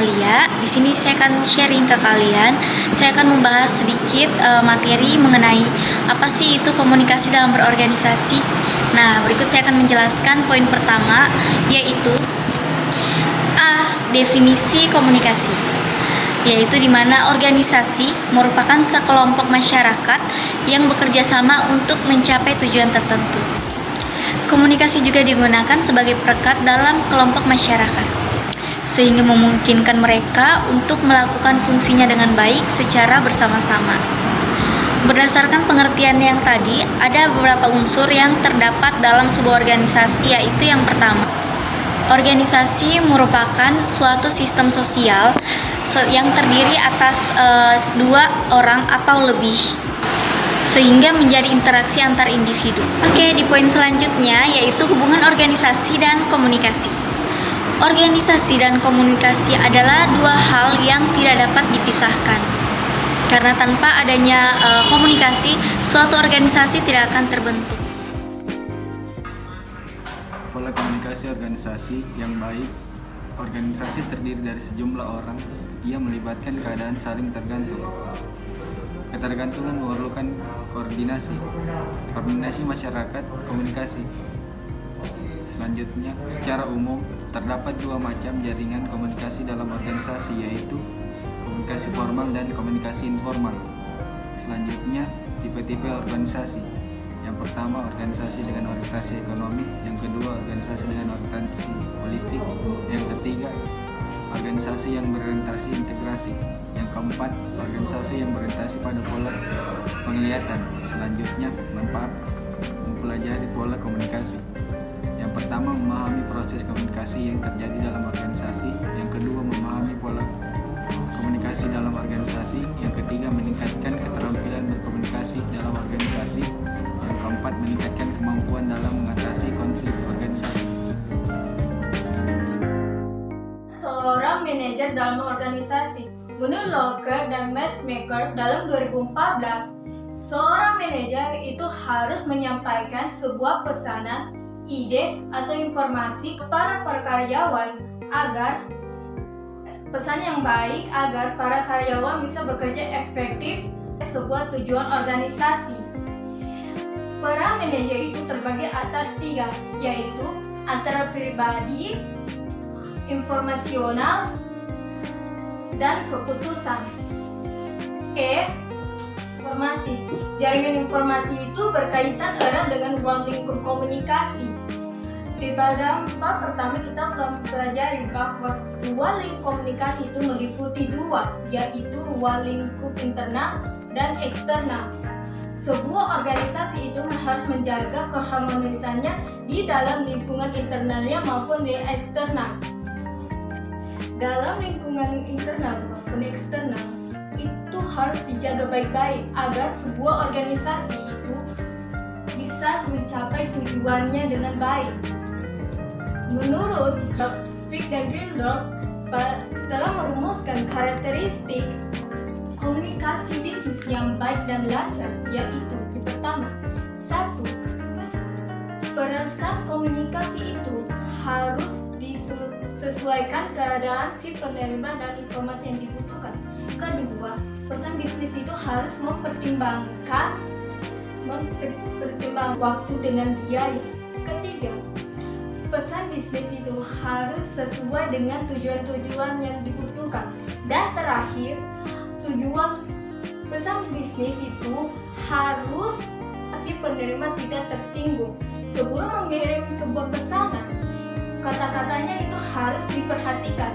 Amalia. Di sini saya akan sharing ke kalian. Saya akan membahas sedikit materi mengenai apa sih itu komunikasi dalam berorganisasi. Nah, berikut saya akan menjelaskan poin pertama, yaitu A. Definisi komunikasi, yaitu di mana organisasi merupakan sekelompok masyarakat yang bekerja sama untuk mencapai tujuan tertentu. Komunikasi juga digunakan sebagai perekat dalam kelompok masyarakat, sehingga memungkinkan mereka untuk melakukan fungsinya dengan baik secara bersama-sama. Berdasarkan pengertian yang tadi, ada beberapa unsur yang terdapat dalam sebuah organisasi, yaitu yang pertama, organisasi merupakan suatu sistem sosial yang terdiri atas dua orang atau lebih, sehingga menjadi interaksi antar individu. Oke, di poin selanjutnya yaitu hubungan organisasi dan komunikasi. Organisasi dan komunikasi adalah dua hal yang tidak dapat dipisahkan. Karena tanpa adanya komunikasi, suatu organisasi tidak akan terbentuk. Pola komunikasi organisasi yang baik. Organisasi terdiri dari sejumlah orang. Ia melibatkan keadaan saling tergantung. Ketergantungan memerlukan koordinasi masyarakat, komunikasi. Selanjutnya, secara umum terdapat dua macam jaringan komunikasi dalam organisasi, yaitu komunikasi formal dan komunikasi informal. Selanjutnya, tipe-tipe organisasi. Yang pertama, organisasi dengan orientasi ekonomi. Yang kedua, organisasi dengan orientasi politik. Yang ketiga, organisasi yang berorientasi integrasi. Yang keempat, organisasi yang berorientasi pada pola penglihatan. Selanjutnya, manfaat mempelajari pola komunikasi. Yang pertama, memahami proses komunikasi yang terjadi dalam organisasi. Yang kedua, memahami pola komunikasi dalam organisasi. Yang ketiga, meningkatkan keterampilan berkomunikasi dalam organisasi. Yang keempat, meningkatkan kemampuan dalam mengatasi konflik organisasi. Seorang manajer dalam organisasi. Menurut Locker dan Messmaker dalam 2014, seorang manajer itu harus menyampaikan sebuah pesanan, ide, atau informasi kepada para karyawan agar pesan yang baik agar para karyawan bisa bekerja efektif sebuah tujuan organisasi. Peran manajer itu terbagi atas tiga, yaitu antara pribadi, informasional, dan keputusan. Informasi. Jaringan informasi itu berkaitan erat dengan ruang lingkup komunikasi. Pada bab pertama kita telah mempelajari bahwa ruang lingkup komunikasi itu meliputi dua, yaitu ruang lingkup internal dan eksternal. Sebuah organisasi itu harus menjaga keharmonisannya di dalam lingkungan internalnya maupun di eksternal. Dalam lingkungan internal maupun eksternal itu harus dijaga baik-baik agar sebuah organisasi itu bisa mencapai tujuannya dengan baik. Menurut Fick dan Wildorf telah merumuskan karakteristik komunikasi bisnis yang baik dan lancar, yaitu yang pertama, 1. Pesan komunikasi itu harus disesuaikan keadaan si penerima dan informasi yang dibutuhkan. Kedua, pesan bisnis itu harus mempertimbangkan waktu dengan biaya. Ketiga, pesan bisnis itu harus sesuai dengan tujuan-tujuan yang dibutuhkan. Dan terakhir, tujuan pesan bisnis itu harus si penerima tidak tersinggung. Sebelum mengirim sebuah pesanan, kata-katanya itu harus diperhatikan